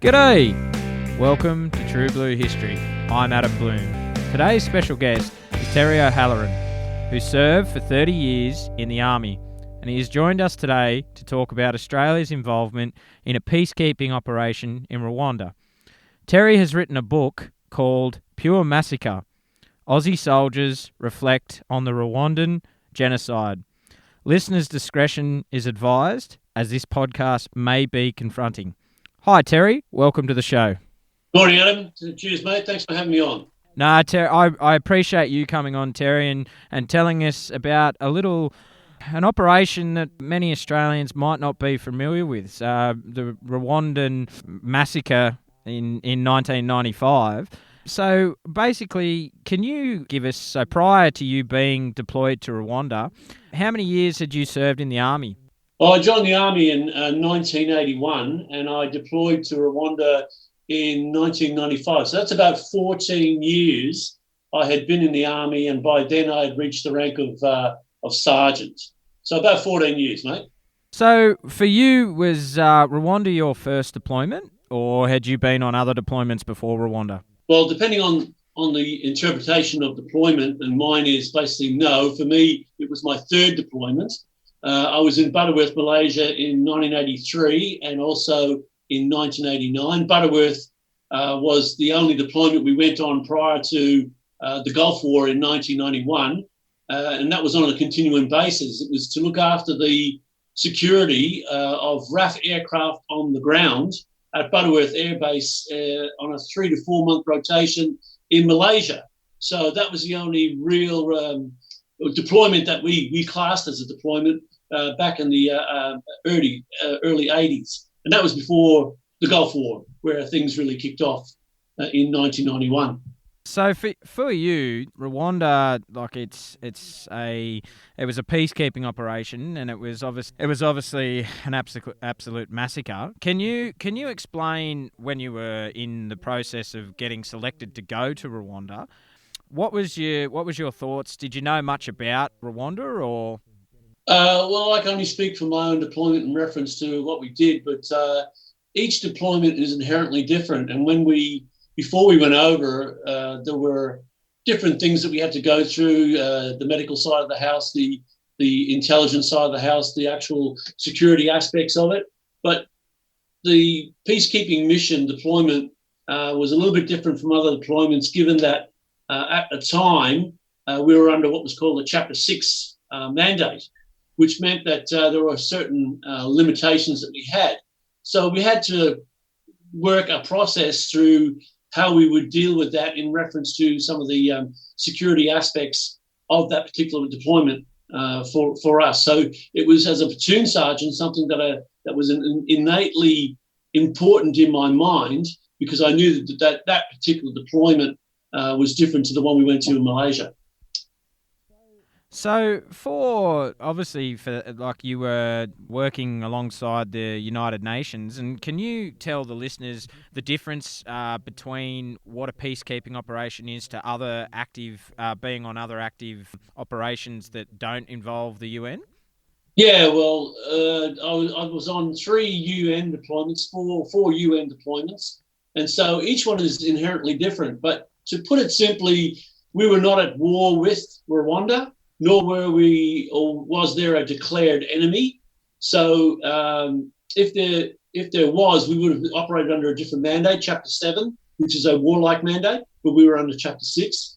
G'day! Welcome to True Blue History. I'm Adam Blum. Today's special guest is Terry O'Halloran, who served for 30 years in the Army, and he has joined us today to talk about Australia's involvement in a peacekeeping operation in Rwanda. Terry has written a book called Pure Massacre. Aussie soldiers reflect on the Rwandan genocide. Listeners' discretion is advised, as this podcast may be confronting. Hi, Terry. Welcome to the show. Morning, Adam. Cheers, mate. Thanks for having me on. No, Terry, I appreciate you coming on, Terry, and telling us about an operation that many Australians might not be familiar with, the Rwandan Massacre in 1995. So basically, can you give us, so prior to you being deployed to Rwanda, how many years had you served in the Army? Well, I joined the Army in 1981 and I deployed to Rwanda in 1995. So that's about 14 years I had been in the Army, and by then I had reached the rank of sergeant. So about 14 years, mate. So for you, was Rwanda your first deployment, or had you been on other deployments before Rwanda? Well, depending on the interpretation of deployment, and mine is basically no. For me, it was my third deployment. I was in Butterworth, Malaysia in 1983 and also in 1989. Butterworth was the only deployment we went on prior to the Gulf War in 1991, and that was on a continuing basis. It was to look after the security of RAF aircraft on the ground at Butterworth Air Base on a 3 to 4 month rotation in Malaysia. So that was the only real deployment that we classed as a deployment back in the early 80s. And that was before the Gulf War, where things really kicked off in 1991. So for you, Rwanda, like it was a peacekeeping operation, and it was obviously an absolute massacre. Can you explain, when you were in the process of getting selected to go to Rwanda, what was your thoughts? Did you know much about Rwanda, or? Well, I can only speak for my own deployment in reference to what we did, but each deployment is inherently different. And before we went over, there were different things that we had to go through, the medical side of the house, the intelligence side of the house, the actual security aspects of it. But the peacekeeping mission deployment was a little bit different from other deployments, given that at the time we were under what was called a Chapter 6 mandate, which meant that there were certain limitations that we had. So we had to work a process through how we would deal with that in reference to some of the security aspects of that particular deployment for us. So it was, as a platoon sergeant, something that was innately important in my mind, because I knew that particular deployment was different to the one we went to in Malaysia. So you were working alongside the United Nations, and can you tell the listeners the difference between what a peacekeeping operation is to being on other active operations that don't involve the UN? Yeah, well, I was on 3 UN deployments, four UN deployments, and so each one is inherently different. But to put it simply, we were not at war with Rwanda, nor was there a declared enemy. So if there was, we would have operated under a different mandate, Chapter 7, which is a warlike mandate, but we were under Chapter 6.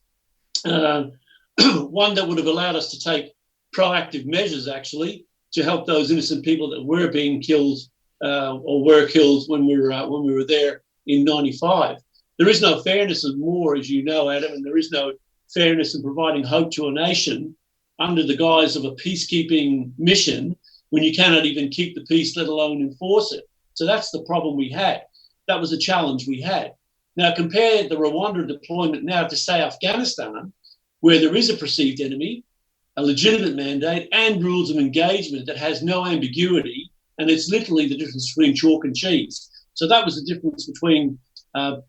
One that would have allowed us to take proactive measures, actually, to help those innocent people that were being killed or were killed when we were there in 95. There is no fairness in war, as you know, Adam, and there is no fairness in providing hope to a nation under the guise of a peacekeeping mission when you cannot even keep the peace, let alone enforce it. So that's the problem we had. That was a challenge we had. Now compare the Rwanda deployment now to, say, Afghanistan, where there is a perceived enemy, a legitimate mandate, and rules of engagement that has no ambiguity, and it's literally the difference between chalk and cheese. So that was the difference between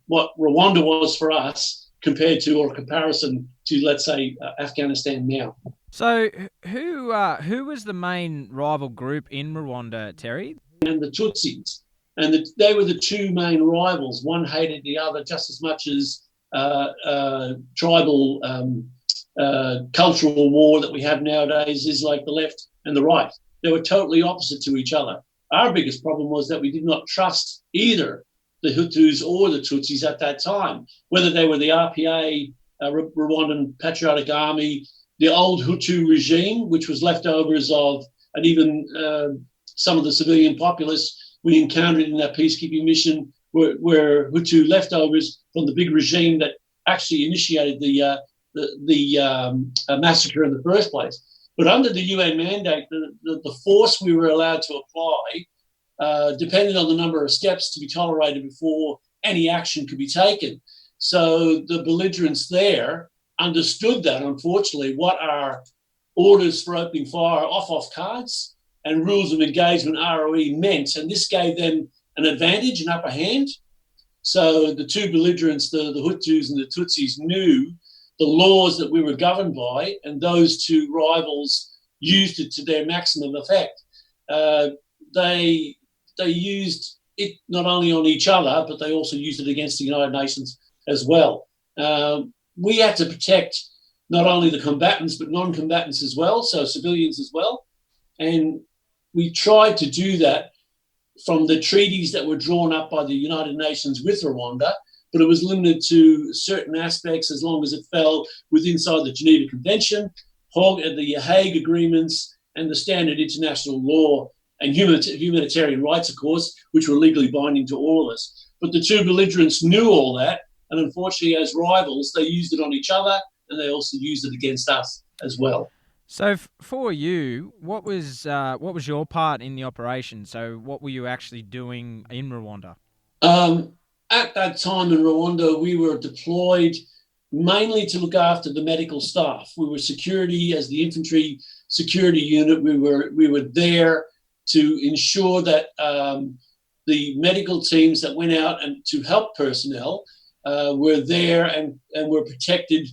what Rwanda was for us compared to, or comparison to, let's say, Afghanistan now. So who was the main rival group in Rwanda, Terry? And the Tutsis. And they were the two main rivals. One hated the other just as much as tribal cultural war that we have nowadays is like the left and the right. They were totally opposite to each other. Our biggest problem was that we did not trust either the Hutus or the Tutsis at that time, whether they were the RPA, Rwandan Patriotic Army, the old Hutu regime, which was leftovers of, and even some of the civilian populace we encountered in that peacekeeping mission were Hutu leftovers from the big regime that actually initiated the massacre in the first place. But under the UN mandate, the force we were allowed to apply depended on the number of steps to be tolerated before any action could be taken. So the belligerents there understood that, unfortunately, what our orders for opening fire off cards and rules of engagement, ROE, meant. And this gave them an advantage, an upper hand. So the two belligerents, the Hutus and the Tutsis, knew the laws that we were governed by, and those two rivals used it to their maximum effect. They used it not only on each other, but they also used it against the United Nations as well. We had to protect not only the combatants, but non-combatants as well, so civilians as well. And we tried to do that from the treaties that were drawn up by the United Nations with Rwanda, but it was limited to certain aspects as long as it fell within the Geneva Convention, the Hague Agreements, and the standard international law and humanitarian rights, of course, which were legally binding to all of us. But the two belligerents knew all that, and unfortunately, as rivals, they used it on each other, and they also used it against us as well. So for you, what was your part in the operation? So what were you actually doing in Rwanda? At that time in Rwanda, we were deployed mainly to look after the medical staff. We were security as the infantry security unit. We were there to ensure that the medical teams that went out and to help personnel were there and were protected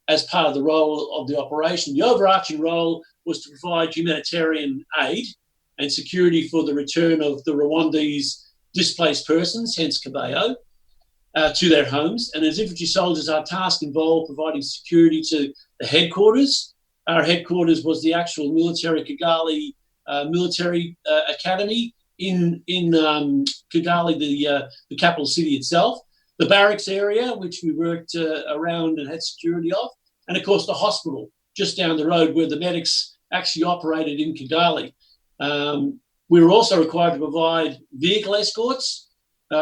as part of the role of the operation. The overarching role was to provide humanitarian aid and security for the return of the Rwandese displaced persons, hence Kibeho, to their homes. And as infantry soldiers, our task involved providing security to the headquarters. Our headquarters was the actual military Kigali military academy in Kigali, the capital city itself. The barracks area, which we worked around and had security of, and of course the hospital just down the road where the medics actually operated in Kigali. We were also required to provide vehicle escorts,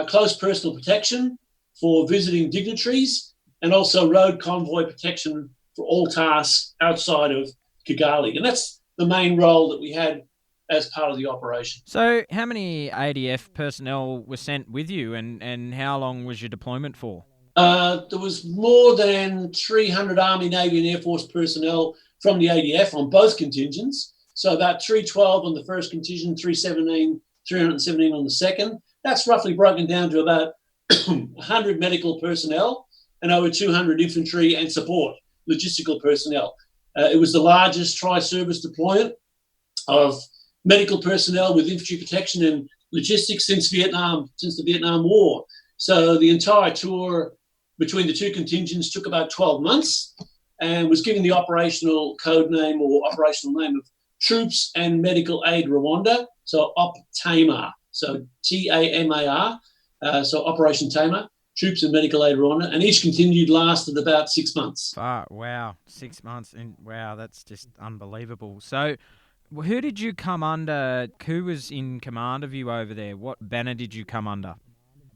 close personal protection for visiting dignitaries, and also road convoy protection for all tasks outside of Kigali. And that's the main role that we had as part of the operation. So how many ADF personnel were sent with you, and how long was your deployment for? There was more than 300 Army, Navy and Air Force personnel from the ADF on both contingents. So about 312 on the first contingent, 317 on the second. That's roughly broken down to about 100 medical personnel and over 200 infantry and support, logistical personnel. It was the largest tri-service deployment of medical personnel with infantry protection and logistics since the Vietnam War. So the entire tour between the two contingents took about 12 months and was given the operational code name or operational name of Troops and Medical Aid Rwanda, so OPTAMAR, so TAMAR, so Operation Tamar, Troops and Medical Aid Rwanda, and each contingent lasted about 6 months. Wow, 6 months, and wow, that's just unbelievable. So who did you come under? Who was in command of you over there? What banner did you come under?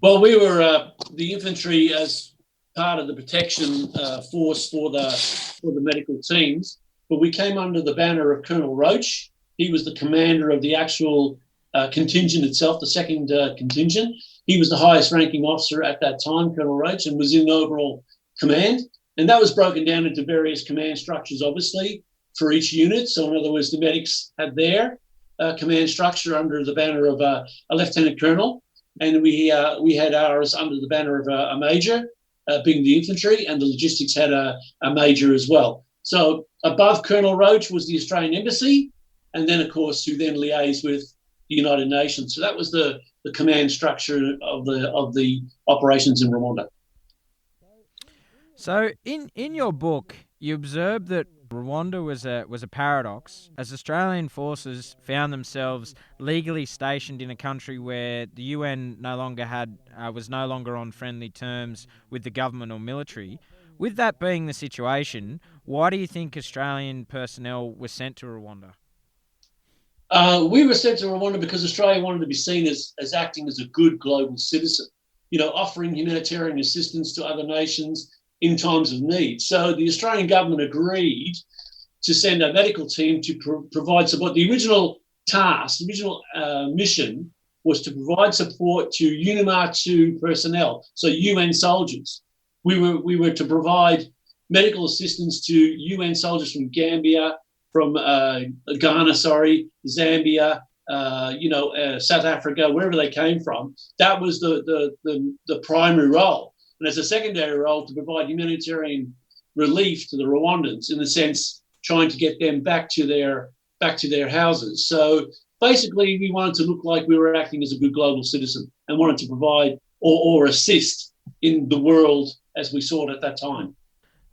Well, we were the infantry as part of the protection force for the medical teams, but we came under the banner of Colonel Roach. He was the commander of the actual contingent itself, the second contingent. He was the highest ranking officer at that time, Colonel Roach, and was in overall command. And that was broken down into various command structures, obviously, for each unit. So in other words, the medics had their command structure under the banner of a lieutenant colonel, and we had ours under the banner of a major, being the infantry, and the logistics had a major as well. So above Colonel Roach was the Australian Embassy, and then, of course, who then liaised with the United Nations. So that was the command structure of the operations in Rwanda. So in your book, you observed that Rwanda was a paradox, as Australian forces found themselves legally stationed in a country where the UN was no longer on friendly terms with the government or military. With that being the situation, why do you think Australian personnel were sent to Rwanda? We were sent to Rwanda because Australia wanted to be seen as acting as a good global citizen, offering humanitarian assistance to other nations in times of need. So the Australian government agreed to send a medical team to provide support. The original task, the original mission was to provide support to UNIMAR 2 personnel, so UN soldiers. We were to provide medical assistance to UN soldiers from Gambia, from Ghana, Zambia, South Africa, wherever they came from. That was the primary role. And as a secondary role, to provide humanitarian relief to the Rwandans, in the sense trying to get them back to their houses. So basically, we wanted to look like we were acting as a good global citizen and wanted to provide or assist in the world as we saw it at that time.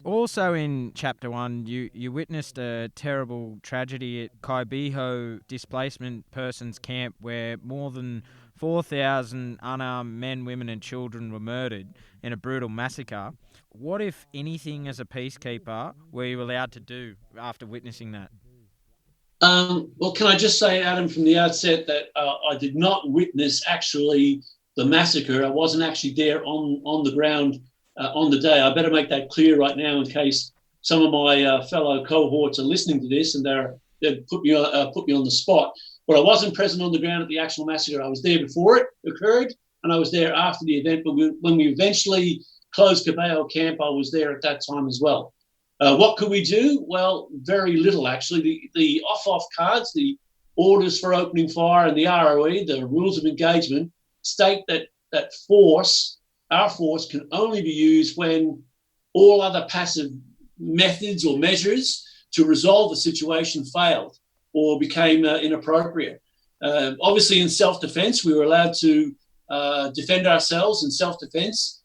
Also in Chapter 1, you witnessed a terrible tragedy at Kibeho Displaced Persons Camp, where more than 4,000 unarmed men, women and children were murdered in a brutal massacre. What, if anything, as a peacekeeper, were you allowed to do after witnessing that? Well, can I just say, Adam, from the outset that I did not witness actually the massacre. I wasn't actually there on the ground on the day. I better make that clear right now in case some of my fellow cohorts are listening to this and they've put me on the spot. But I wasn't present on the ground at the actual massacre. I was there before it occurred, and I was there after the event. But when we eventually closed Kibeho camp, I was there at that time as well. What could we do? Well, very little, actually. The off-off cards, the orders for opening fire, and the ROE, the rules of engagement, state that our force can only be used when all other passive methods or measures to resolve the situation failed or became inappropriate. Obviously, in self-defense, we were allowed to defend ourselves in self-defense,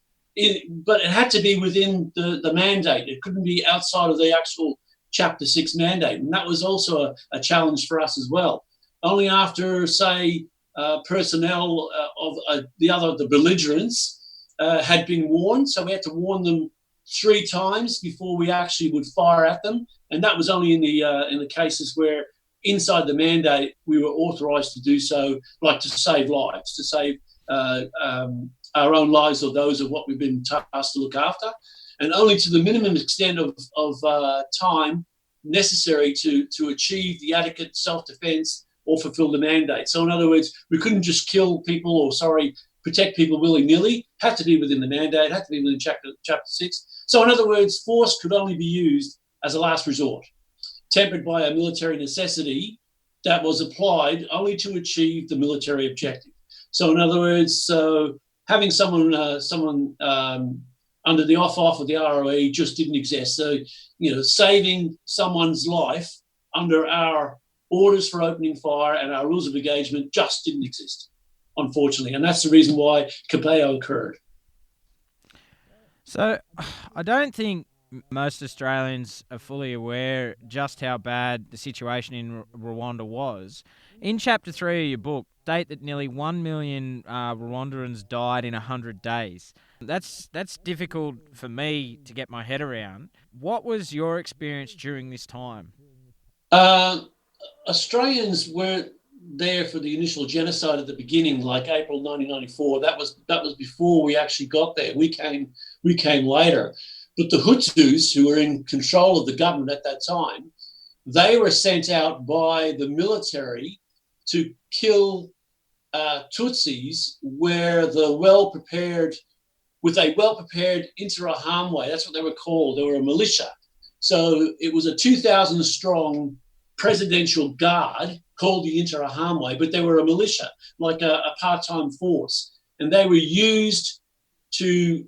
but it had to be within the mandate. It couldn't be outside of the actual Chapter 6 mandate. And that was also a challenge for us as well. Only after, say, personnel of the belligerents had been warned, so we had to warn them 3 times before we actually would fire at them, and that was only in the cases where inside the mandate we were authorised to do so, like to save lives, to save our own lives or those of what we've been tasked to look after, and only to the minimum extent of time necessary to achieve the adequate self-defence or fulfil the mandate. So in other words, we couldn't just kill people protect people willy-nilly. Had to be within the mandate, had to be within Chapter 6. So in other words, force could only be used as a last resort, tempered by a military necessity that was applied only to achieve the military objective. So in other words, having someone under the off-off of the ROE just didn't exist. So, saving someone's life under our orders for opening fire and our rules of engagement just didn't exist, unfortunately. And that's the reason why Kibeho occurred. So I don't think most Australians are fully aware just how bad the situation in Rwanda was. In Chapter 3 of your book, state that nearly 1 million Rwandans died in 100 days. That's difficult for me to get my head around. What was your experience during this time? Australians weren't there for the initial genocide at the beginning, like April 1994. That was before we actually got there. We came later. But the Hutus, who were in control of the government at that time, they were sent out by the military to kill Tutsis with a well-prepared Interahamwe. That's what they were called. They were a militia. So it was a 2,000-strong presidential guard called the Interahamwe, but they were a militia, like a part-time force. And they were used to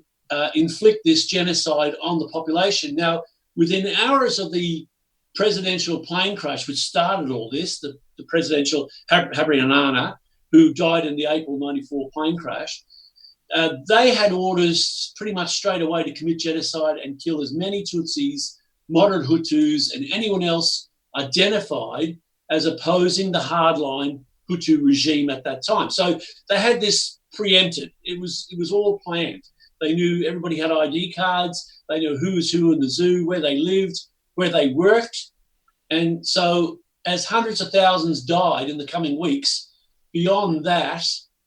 inflict this genocide on the population. Now, within hours of the presidential plane crash, which started all this, the the presidential Habyarimana, who died in the April 94 plane crash. They had orders pretty much straight away to commit genocide and kill as many Tutsis, moderate Hutus, and anyone else identified as opposing the hardline Hutu regime at that time. So they had this preempted. It was all planned. They knew everybody had ID cards. They knew who was who in the zoo, where they lived, where they worked. And so as hundreds of thousands died in the coming weeks, beyond that,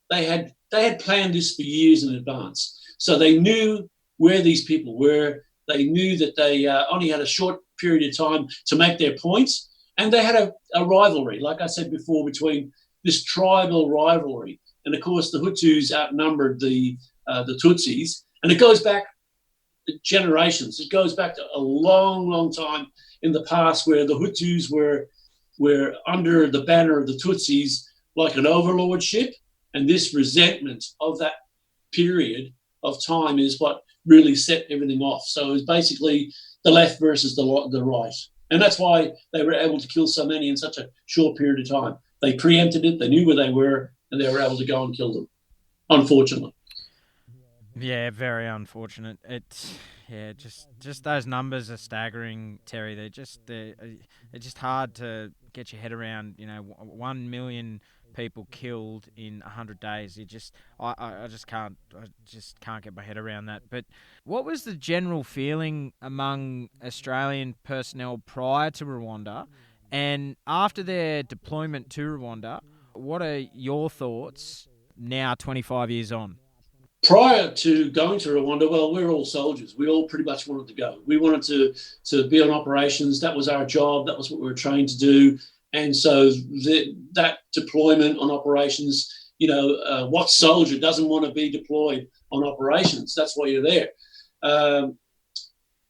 they had planned this for years in advance. So they knew where these people were. They knew that they only had a short period of time to make their points. And they had a rivalry, like I said before, between this tribal rivalry. And of course, the Hutus outnumbered the Tutsis. And it goes back generations. It goes back to a long, long time in the past where the Hutus were under the banner of the Tutsis like an overlordship. And this resentment of that period of time is what really set everything off. So it was basically the left versus the right. And that's why they were able to kill so many in such a short period of time. They preempted it, they knew where they were, and they were able to go and kill them, unfortunately. Yeah, very unfortunate. Just those numbers are staggering, Terry. They're just hard to get your head around. 1 million people killed in 100 days. I just can't get my head around that. But what was the general feeling among Australian personnel prior to Rwanda, and after their deployment to Rwanda? What are your thoughts now, 25 years on? Prior to going to Rwanda, well, we're all soldiers. We all pretty much wanted to go. We wanted to be on operations. That was our job. That was what we were trained to do. And so that deployment on operations, what soldier doesn't want to be deployed on operations? That's why you're there.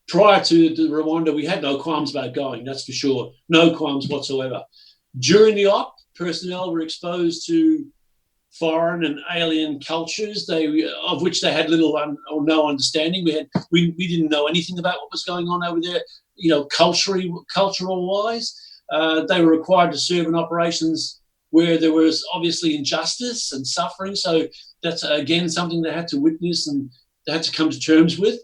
Prior to Rwanda, we had no qualms about going, that's for sure. No qualms whatsoever. During the op, personnel were exposed to foreign and alien cultures, of which they had little or no understanding. We didn't know anything about what was going on over there, cultural wise. They were required to serve in operations where there was obviously injustice and suffering. So that's, again, something they had to witness and they had to come to terms with.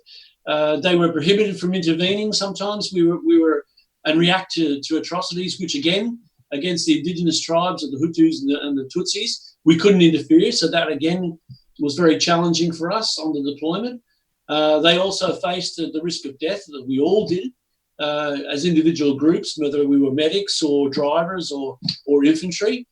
They were prohibited from intervening sometimes. We were and react to atrocities, which, again, against the indigenous tribes of the Hutus and the Tutsis, we couldn't interfere. So that, again, was very challenging for us on the deployment. They also faced the risk of death that we all did. As individual groups, whether we were medics or drivers or infantry,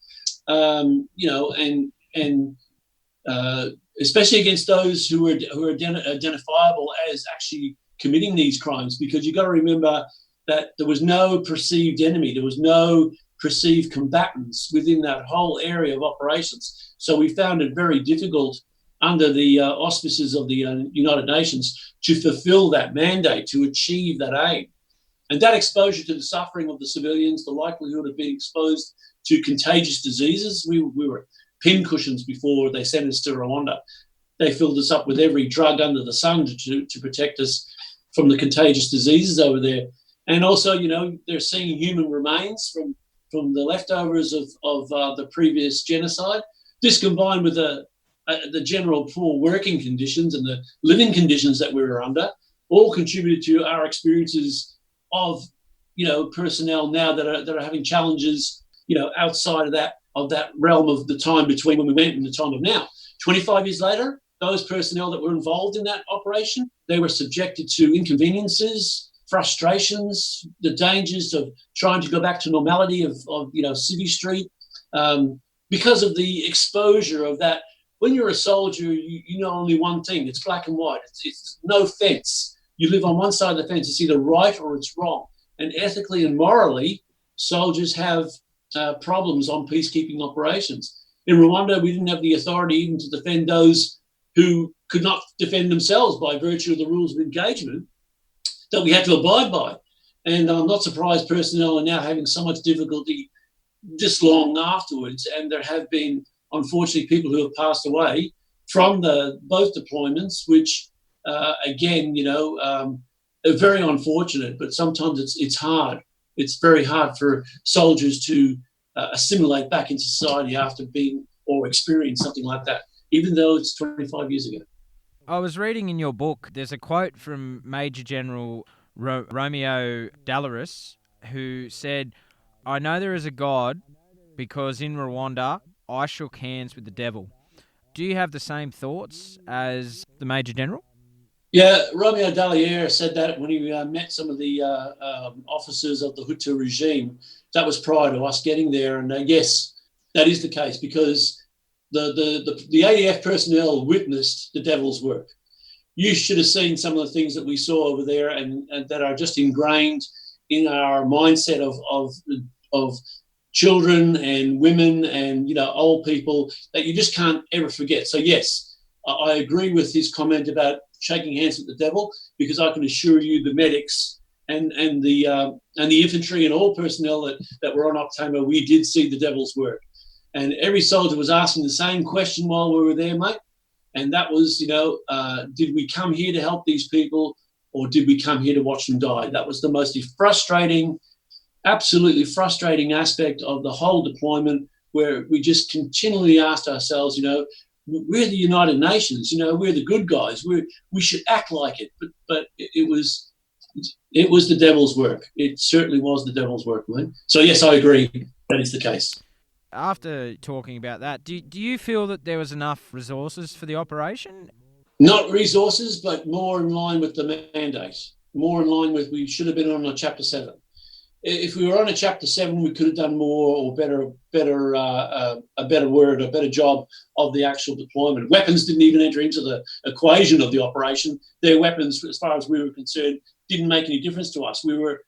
especially against those who are identifiable as actually committing these crimes, because you've got to remember that there was no perceived enemy, there was no perceived combatants within that whole area of operations. So we found it very difficult under the auspices of the United Nations to fulfill that mandate, to achieve that aim. And that exposure to the suffering of the civilians, the likelihood of being exposed to contagious diseases, we were pincushions before they sent us to Rwanda. They filled us up with every drug under the sun to protect us from the contagious diseases over there. And also, they're seeing human remains from the leftovers of the previous genocide. This combined with the general poor working conditions and the living conditions that we were under all contributed to our experiences of personnel now that are having challenges outside of that realm of the time between when we went and the time of now. 25 years later, those personnel that were involved in that operation, they were subjected to inconveniences, frustrations, the dangers of trying to go back to normality of Civvy Street, because of the exposure of that. When you're a soldier, you know only one thing: it's black and white. It's no fence. You live on one side of the fence. It's either right or it's wrong. And ethically and morally, soldiers have problems on peacekeeping operations. In Rwanda, we didn't have the authority even to defend those who could not defend themselves by virtue of the rules of engagement that we had to abide by. And I'm not surprised personnel are now having so much difficulty this long afterwards. And there have been, unfortunately, people who have passed away from both deployments, which again, are very unfortunate, but sometimes it's hard. It's very hard for soldiers to assimilate back into society after being or experienced something like that, even though it's 25 years ago. I was reading in your book, there's a quote from Major General Romeo Dallaris, who said, "I know there is a God because in Rwanda I shook hands with the devil." Do you have the same thoughts as the Major General? Yeah, Romeo Dallaire said that when he met some of the officers of the Hutu regime. That was prior to us getting there, and yes, that is the case because the ADF personnel witnessed the devil's work. You should have seen some of the things that we saw over there, and that are just ingrained in our mindset of children and women and old people that you just can't ever forget. So yes, I agree with his comment about shaking hands with the devil, because I can assure you the medics and the infantry and all personnel that were on October, we did see the devil's work. And every soldier was asking the same question while we were there, mate. And that was, did we come here to help these people, or did we come here to watch them die? That was the most frustrating, absolutely frustrating aspect of the whole deployment, where we just continually asked ourselves, we're the United Nations, we're the good guys. We should act like it. But it was the devil's work. It certainly was the devil's work, mate. So yes, I agree. That is the case. After talking about that, do you feel that there was enough resources for the operation? Not resources, but more in line with the mandate. More in line with, we should have been on a Chapter 7. If we were on a Chapter 7, we could have done more or a better job of the actual deployment. Weapons didn't even enter into the equation of the operation. Their weapons, as far as we were concerned, didn't make any difference to us. We were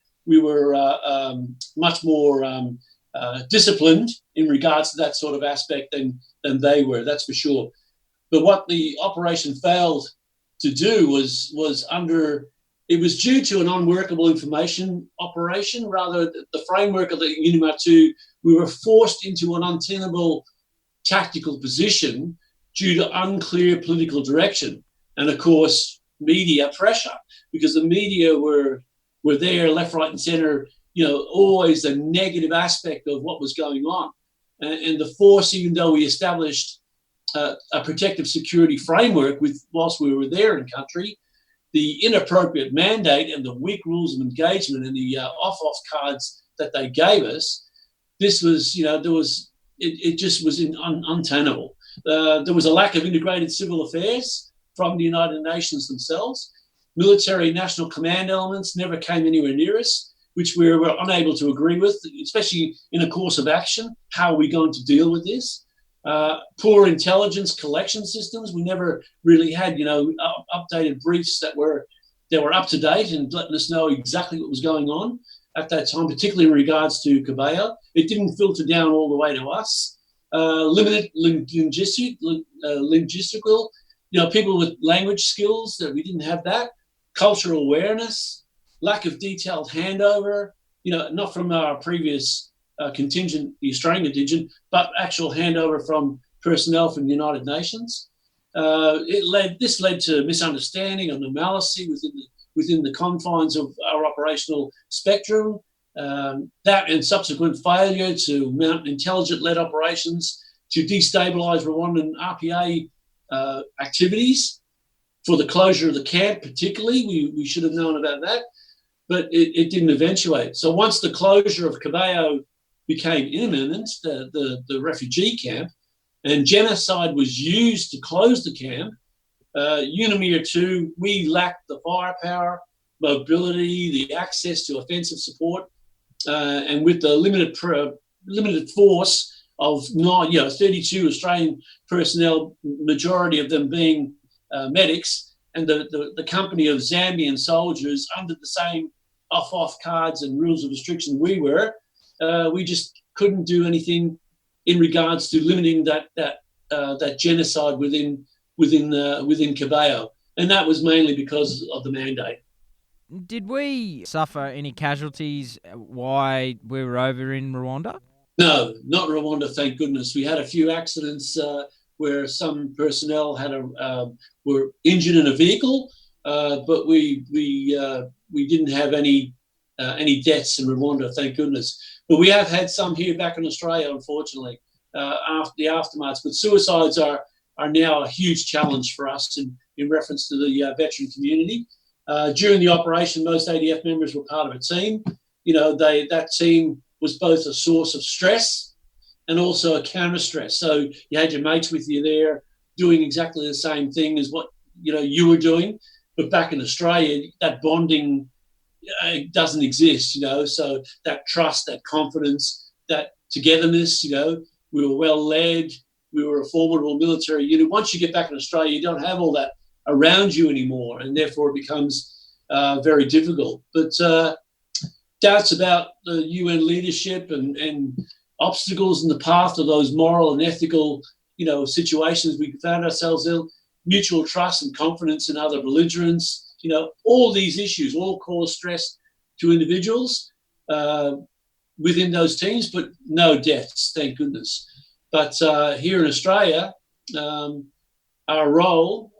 much more disciplined in regards to that sort of aspect than they were. That's for sure. But what the operation failed to do was it was due to an unworkable information operation. Rather, the framework of the UNIMA 2, we were forced into an untenable tactical position due to unclear political direction. And of course, media pressure, because the media were there, left, right, and centre, always the negative aspect of what was going on. And the force, even though we established a protective security framework whilst we were there in country, the inappropriate mandate and the weak rules of engagement and the off-off cards that they gave us, this was, it just was untenable. There was a lack of integrated civil affairs from the United Nations themselves. Military national command elements never came anywhere near us, which we were unable to agree with, especially in a course of action. How are we going to deal with this? Poor intelligence collection systems. We never really had, updated briefs that were up to date and letting us know exactly what was going on at that time, particularly in regards to Kibeho. It didn't filter down all the way to us. Limited linguistical, people with language skills, that we didn't have that. Cultural awareness, lack of detailed handover, not from our previous contingent, the Australian contingent, but actual handover from personnel from the United Nations. This led to misunderstanding and normalcy within the confines of our operational spectrum. That and subsequent failure to mount intelligent-led operations to destabilise Rwandan RPA activities for the closure of the camp, particularly. We should have known about that, but it didn't eventuate. So once the closure of Kibeho became imminent, the refugee camp, and genocide was used to close the camp, UNIMIR 2, we lacked the firepower, mobility, the access to offensive support, and with the limited force of 32 Australian personnel, majority of them being medics, and the company of Zambian soldiers under the same off cards and rules of restriction we just couldn't do anything in regards to limiting that genocide within Kibeho, and that was mainly because of the mandate. Did we suffer any casualties while we were over in Rwanda? No, not Rwanda, thank goodness. We had a few accidents where some personnel were injured in a vehicle, but we didn't have any deaths in Rwanda, thank goodness. But we have had some here back in Australia, unfortunately, after the aftermaths. But suicides are now a huge challenge for us in reference to the veteran community. During the operation, most ADF members were part of a team. That team was both a source of stress and also a counter stress. So you had your mates with you there doing exactly the same thing as what you were doing. But back in Australia, that bonding doesn't exist, so that trust, that confidence, that togetherness, we were well led, we were a formidable military unit. Once you get back in Australia, you don't have all that around you anymore, and therefore it becomes very difficult. But doubts about the UN leadership and obstacles in the path of those moral and ethical, situations we found ourselves in, mutual trust and confidence in other belligerents, all these issues all cause stress to individuals within those teams, but no deaths, thank goodness. But here in Australia, our role,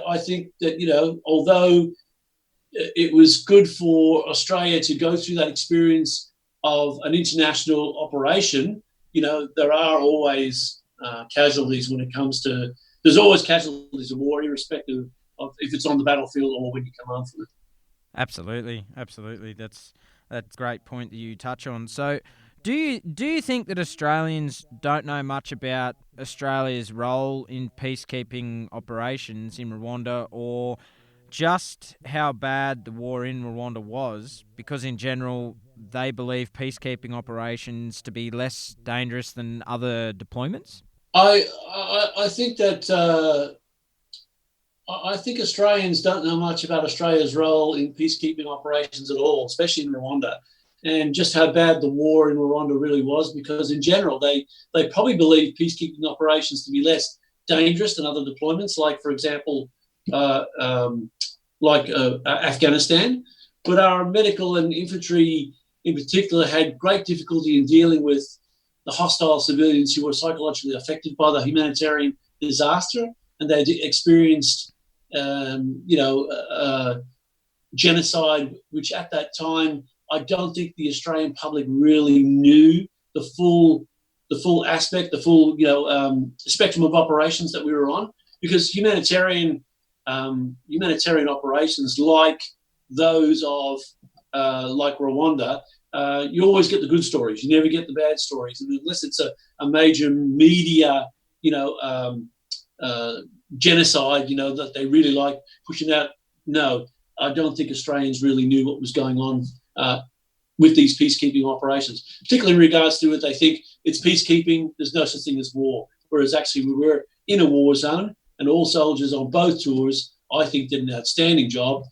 I think that, although it was good for Australia to go through that experience of an international operation, there are always casualties when it comes to, there's always casualties of war, irrespective of if it's on the battlefield or when you come home from it. Absolutely. That's a great point that you touch on. So, do you think that Australians don't know much about Australia's role in peacekeeping operations in Rwanda, or just how bad the war in Rwanda was? Because in general, they believe peacekeeping operations to be less dangerous than other deployments. I think that. I think Australians don't know much about Australia's role in peacekeeping operations at all, especially in Rwanda, and just how bad the war in Rwanda really was, because in general, they probably believe peacekeeping operations to be less dangerous than other deployments, like, for example, Afghanistan. But our medical and infantry in particular had great difficulty in dealing with the hostile civilians who were psychologically affected by the humanitarian disaster, and they experienced genocide, which at that time I don't think the Australian public really knew the full aspect, the full spectrum of operations that we were on, because humanitarian operations like those of like Rwanda, you always get the good stories. You never get the bad stories, and unless it's a major media genocide, that they really like pushing out. No, I don't think Australians really knew what was going on with these peacekeeping operations, particularly in regards to it. They think it's peacekeeping, there's no such thing as war, whereas actually we were in a war zone, and all soldiers on both tours, I think, did an outstanding job,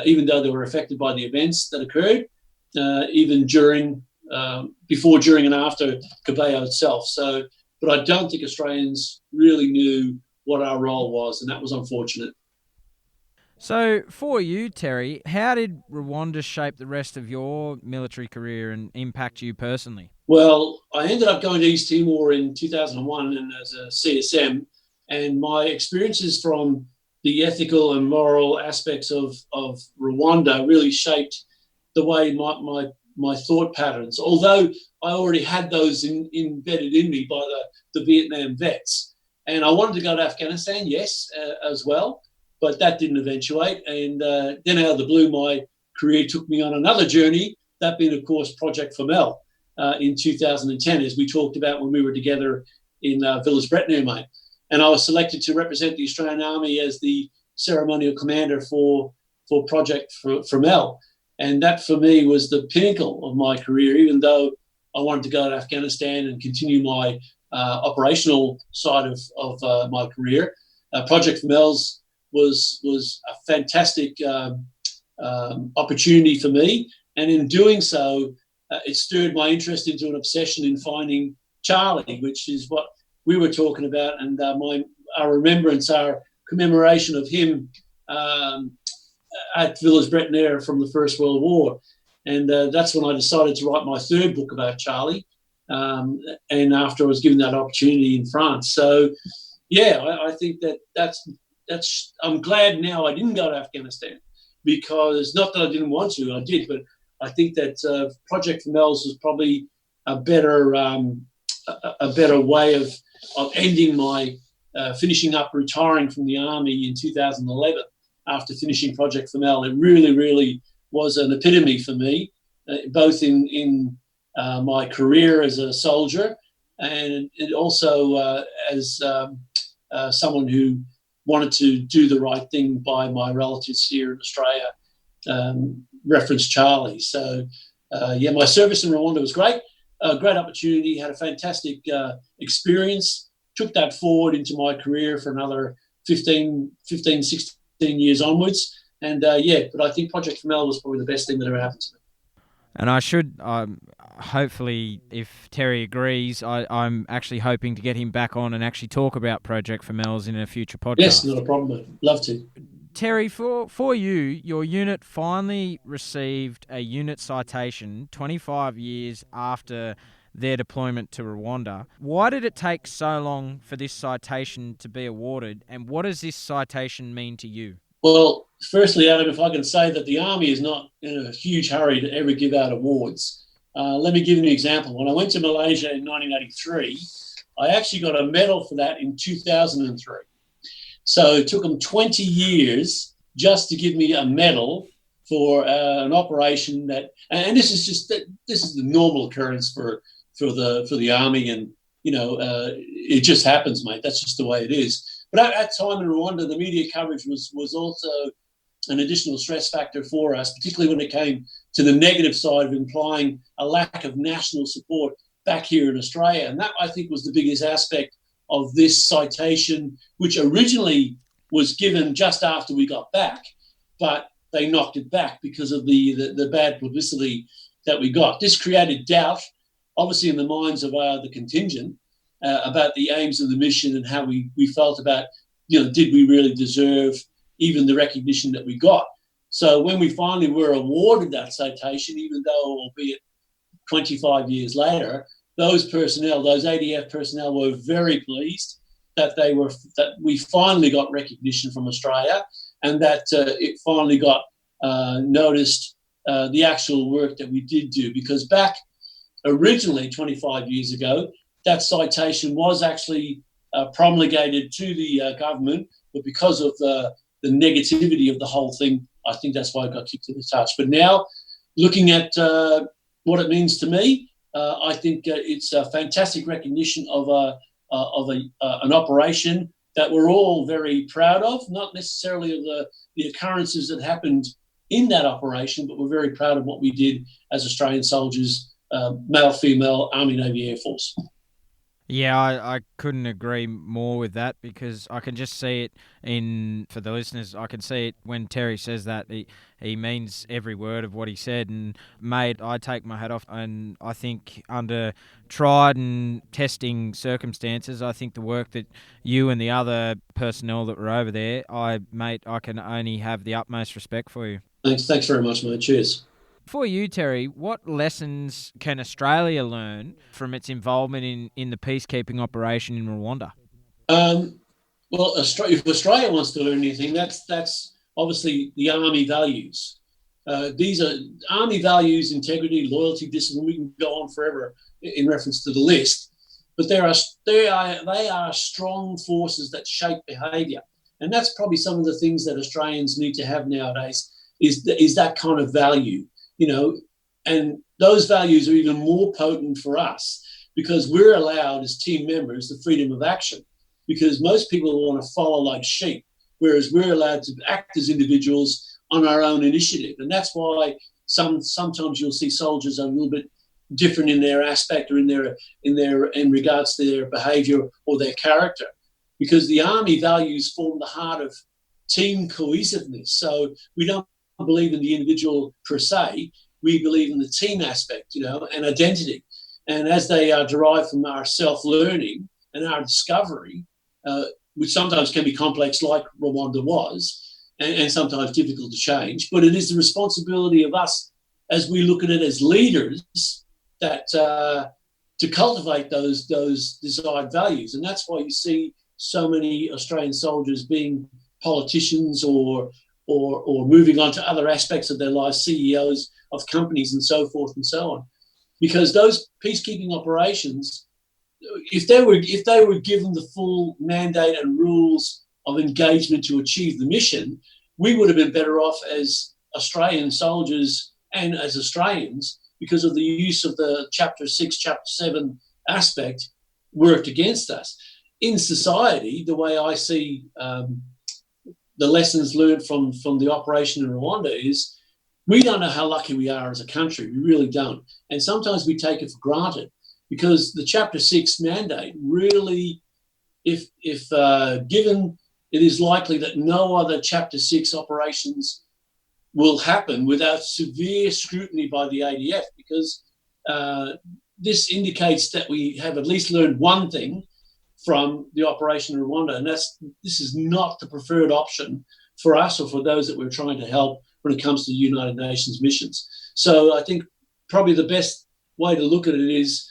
even though they were affected by the events that occurred, even before, during and after Kibeho itself. So, but I don't think Australians really knew what our role was, and that was unfortunate. So, for you, Terry, how did Rwanda shape the rest of your military career and impact you personally? Well, I ended up going to East Timor in 2001 and as a CSM, and my experiences from the ethical and moral aspects of Rwanda really shaped the way my thought patterns, although I already had those embedded in me by the Vietnam vets. And I wanted to go to Afghanistan, yes, as well, but that didn't eventuate. And then out of the blue, my career took me on another journey, that being, of course, Project Femelle in 2010, as we talked about when we were together in Villers-Bretonneux, mate. And I was selected to represent the Australian Army as the ceremonial commander for Project Femelle. And that, for me, was the pinnacle of my career, even though I wanted to go to Afghanistan and continue my operational side of my career. Project Femelle was a fantastic opportunity for me, and in doing so, it stirred my interest into an obsession in finding Charlie, which is what we were talking about, and our remembrance, our commemoration of him at Villers-Bretonneux from the First World War. And that's when I decided to write my third book about Charlie, and after I was given that opportunity in France. So, yeah, I think that's I'm glad now I didn't go to Afghanistan, because not that I didn't want to, I did, but I think that Project Femelle was probably a better way of ending my finishing up, retiring from the Army in 2011 after finishing Project Femelle. It really, really was an epitome for me, both in my career as a soldier and also as someone who wanted to do the right thing by my relatives here in Australia, reference Charlie. So, my service in Rwanda was great. A great opportunity, had a fantastic experience, took that forward into my career for another 15, 16 years onwards. And but I think Project Femelle was probably the best thing that ever happened to me. And I should, hopefully, if Terry agrees, I'm actually hoping to get him back on and actually talk about Project Femelles in a future podcast. Yes, not a problem, mate. Love to. Terry, for you, your unit finally received a unit citation 25 years after their deployment to Rwanda. Why did it take so long for this citation to be awarded, and what does this citation mean to you? Well, firstly, Adam, if I can say that the Army is not in a huge hurry to ever give out awards. Let me give you an example. When I went to Malaysia in 1983, I actually got a medal for that in 2003. So it took them 20 years just to give me a medal for an operation that, and this is the normal occurrence for the Army, and it just happens, mate. That's just the way it is. But at that time in Rwanda, the media coverage was also an additional stress factor for us, particularly when it came to the negative side of implying a lack of national support back here in Australia. And that, I think, was the biggest aspect of this citation, which originally was given just after we got back, but they knocked it back because of the bad publicity that we got. This created doubt, obviously, in the minds of the contingent about the aims of the mission and how we felt about, did we really deserve even the recognition that we got? So when we finally were awarded that citation, even though, albeit 25 years later, those ADF personnel were very pleased that we finally got recognition from Australia, and that it finally got noticed, the actual work that we did do. Because back originally, 25 years ago, that citation was actually promulgated to the government, but because of the negativity of the whole thing, I think that's why it got kicked to the touch. But now, looking at what it means to me, I think it's a fantastic recognition of an operation that we're all very proud of, not necessarily of the occurrences that happened in that operation, but we're very proud of what we did as Australian soldiers, male, female, Army, Navy, Air Force. Yeah, I couldn't agree more with that, because I can just see it for the listeners, I can see it when Terry says that. He means every word of what he said, and mate, I take my hat off, and I think under tried and testing circumstances, I think the work that you and the other personnel that were over there, I can only have the utmost respect for you. Thanks very much, mate. Cheers. For you, Terry, what lessons can Australia learn from its involvement in the peacekeeping operation in Rwanda? Well, if Australia wants to learn anything, that's obviously the Army values. These are Army values: integrity, loyalty, discipline. We can go on forever in reference to the list, but they are strong forces that shape behaviour, and that's probably some of the things that Australians need to have nowadays. Is that kind of value. And those values are even more potent for us because we're allowed as team members the freedom of action, because most people want to follow like sheep, whereas we're allowed to act as individuals on our own initiative. And that's why sometimes you'll see soldiers are a little bit different in their aspect or in regards to their behaviour or their character, because the Army values form the heart of team cohesiveness. So we don't believe in the individual per se, we believe in the team aspect, and identity. And as they are derived from our self-learning and our discovery, which sometimes can be complex like Rwanda was, and sometimes difficult to change, but it is the responsibility of us as we look at it as leaders that to cultivate those desired values. And that's why you see so many Australian soldiers being politicians or moving on to other aspects of their lives, CEOs of companies and so forth and so on. because those peacekeeping operations, if they were given the full mandate and rules of engagement to achieve the mission, we would have been better off as Australian soldiers and as Australians, because of the use of the Chapter 6, Chapter 7 aspect worked against us. In society, the way I see the lessons learned from the operation in Rwanda is we don't know how lucky we are as a country. We really don't. And sometimes we take it for granted because the Chapter 6 mandate really, if given, it is likely that no other Chapter 6 operations will happen without severe scrutiny by the ADF, because this indicates that we have at least learned one thing from the operation in Rwanda, and this is not the preferred option for us or for those that we're trying to help when it comes to the United Nations missions. So I think probably the best way to look at it is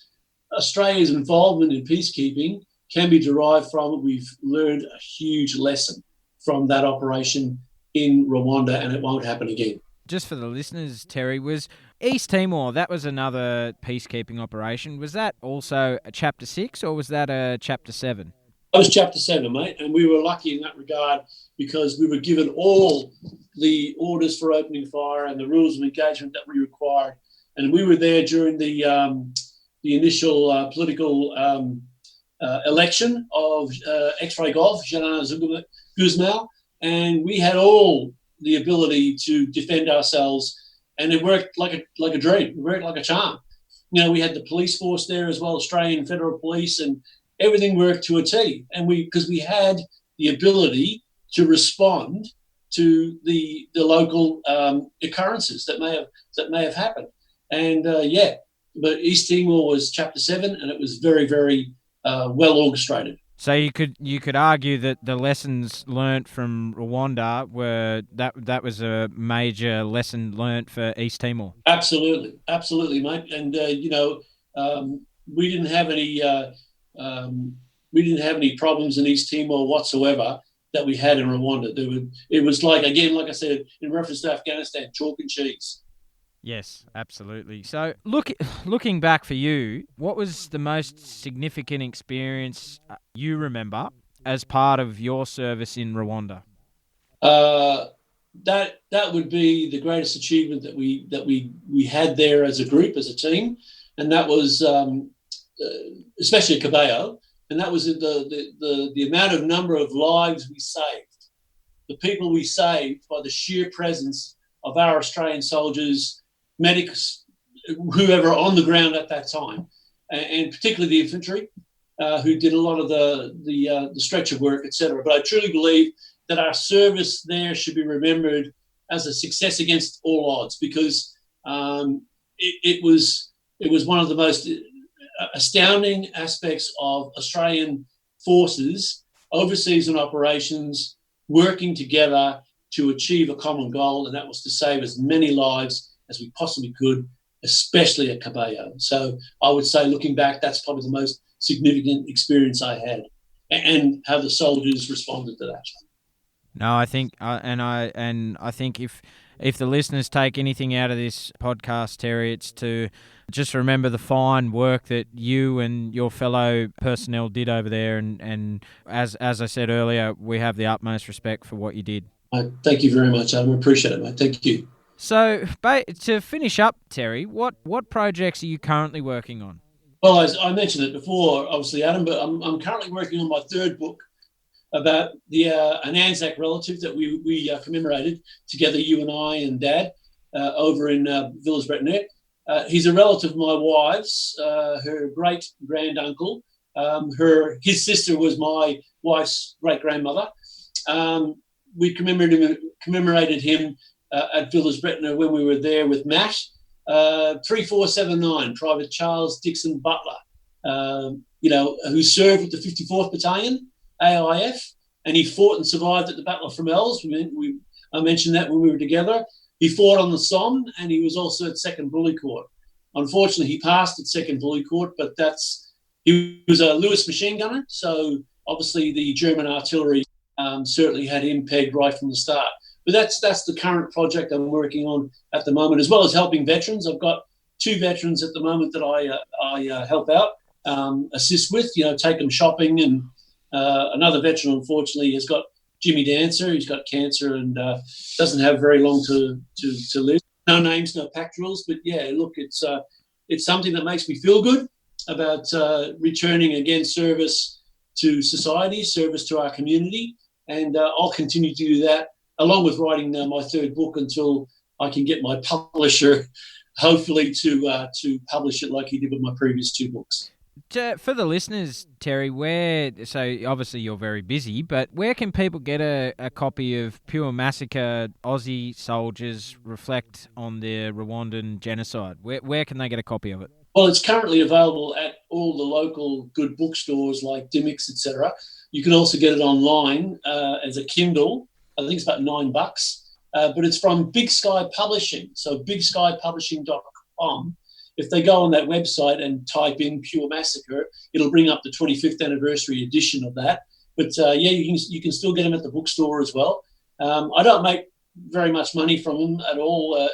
Australia's involvement in peacekeeping can be derived from it. We've learned a huge lesson from that operation in Rwanda, and it won't happen again. Just for the listeners, Terry, was East Timor, that was another peacekeeping operation. Was that also a Chapter 6 or was that a Chapter 7? That was Chapter 7, mate, and we were lucky in that regard because we were given all the orders for opening fire and the rules of engagement that we required. And we were there during the initial political election of X-Ray Golf, Genocidal, and we had all the ability to defend ourselves, and it worked like a dream. It worked like a charm. You know, we had the police force there as well, Australian Federal Police, and everything worked to a T. And because we had the ability to respond to the local occurrences that may have happened. And but East Timor was Chapter 7, and it was very, very well orchestrated. So you could argue that the lessons learnt from Rwanda were that was a major lesson learnt for East Timor. Absolutely, mate. And we didn't have any problems in East Timor whatsoever that we had in Rwanda. It was like I said, in reference to Afghanistan, chalk and cheese. Yes, absolutely. So looking back for you, what was the most significant experience you remember as part of your service in Rwanda? That would be the greatest achievement that we had there as a group, as a team, and that was especially at Kibeho, and that was the amount of number of lives we saved, the people we saved by the sheer presence of our Australian soldiers, medics, whoever on the ground at that time, and particularly the infantry, who did a lot of the stretcher work, etc. But I truly believe that our service there should be remembered as a success against all odds, because it was one of the most astounding aspects of Australian forces overseas in operations working together to achieve a common goal, and that was to save as many lives as we possibly could, especially at Kibeho. So I would say, looking back, that's probably the most significant experience I had, and how the soldiers responded to that. No, I think, I think if the listeners take anything out of this podcast, Terry, it's to just remember the fine work that you and your fellow personnel did over there, and as I said earlier, we have the utmost respect for what you did. Thank you very much, Adam. I appreciate it, mate. Thank you. So, to finish up, Terry, what projects are you currently working on? Well, as I mentioned it before, obviously, Adam, but I'm currently working on my third book about an Anzac relative that we commemorated together, you and I and Dad, over in Villers-Bretonneux. He's a relative of my wife's, her great-granduncle. His sister was my wife's great-grandmother. We commemorated him at Villers-Bretonneux when we were there with Matt. 3479, Private Charles Dixon Butler, who served with the 54th Battalion, AIF, and he fought and survived at the Battle of Fromelles. I mentioned that when we were together. He fought on the Somme, and he was also at 2nd Bully Court. Unfortunately, he passed at 2nd Bully Court, but he was a Lewis machine gunner, so obviously the German artillery certainly had him pegged right from the start. But that's the current project I'm working on at the moment, as well as helping veterans. I've got two veterans at the moment that I help out, assist with, take them shopping. And another veteran, unfortunately, has got Jimmy Dancer. He's got cancer and doesn't have very long to live. No names, no pack drills, but yeah, look, it's something that makes me feel good about returning again service to society, service to our community, and I'll continue to do that along with writing my third book until I can get my publisher, hopefully, to publish it like he did with my previous two books. For the listeners, Terry, so obviously you're very busy, but where can people get a copy of Pure Massacre, Aussie Soldiers Reflect on the Rwandan Genocide? Where can they get a copy of it? Well, it's currently available at all the local good bookstores like Dimmicks, etc. You can also get it online as a Kindle. I think it's about $9, but it's from Big Sky Publishing. So bigskypublishing.com. If they go on that website and type in Pure Massacre, it'll bring up the 25th anniversary edition of that. But you can still get them at the bookstore as well. I don't make very much money from them at all.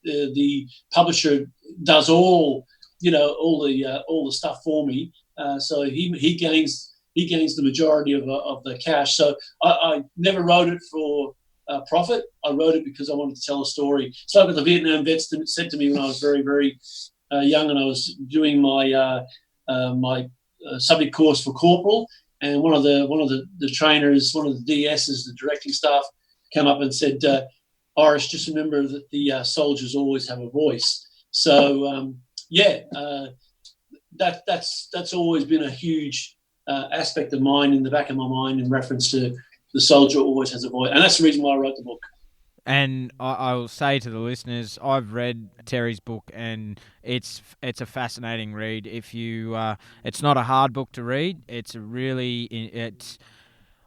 The publisher does all the stuff for me. So he gains the majority of the cash. So I never wrote it for profit. I wrote it because I wanted to tell a story. So the Vietnam vets said to me when I was very, very young, and I was doing my subject course for corporal, and one of the trainers, one of the DSs, the directing staff, came up and said, "Iris, just remember that the soldiers always have a voice." So that's always been a huge aspect of mine in the back of my mind in reference to the soldier always has a voice, and that's the reason why I wrote the book. And I will say to the listeners, I've read Terry's book, and it's a fascinating read. If you, it's not a hard book to read. It's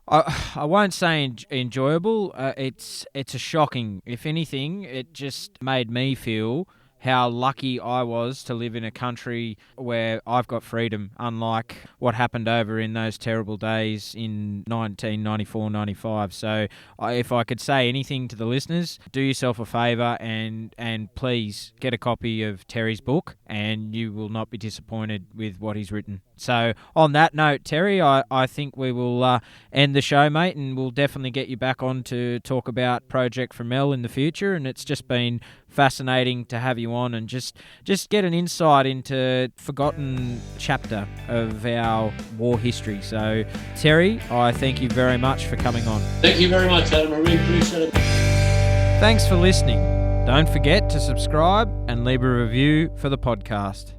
I won't say enjoyable. It's a shocking. If anything, it just made me feel how lucky I was to live in a country where I've got freedom, unlike what happened over in those terrible days in 1994-95. So if I could say anything to the listeners, do yourself a favour and please get a copy of Terry's book, and you will not be disappointed with what he's written. So on that note, Terry, I think we will end the show, mate, and we'll definitely get you back on to talk about Project Fromell in the future. And it's just been fascinating to have you on and just get an insight into forgotten chapter of our war history. So, Terry, I thank you very much for coming on. Thank you very much, Adam. I really appreciate it. Thanks for listening. Don't forget to subscribe and leave a review for the podcast.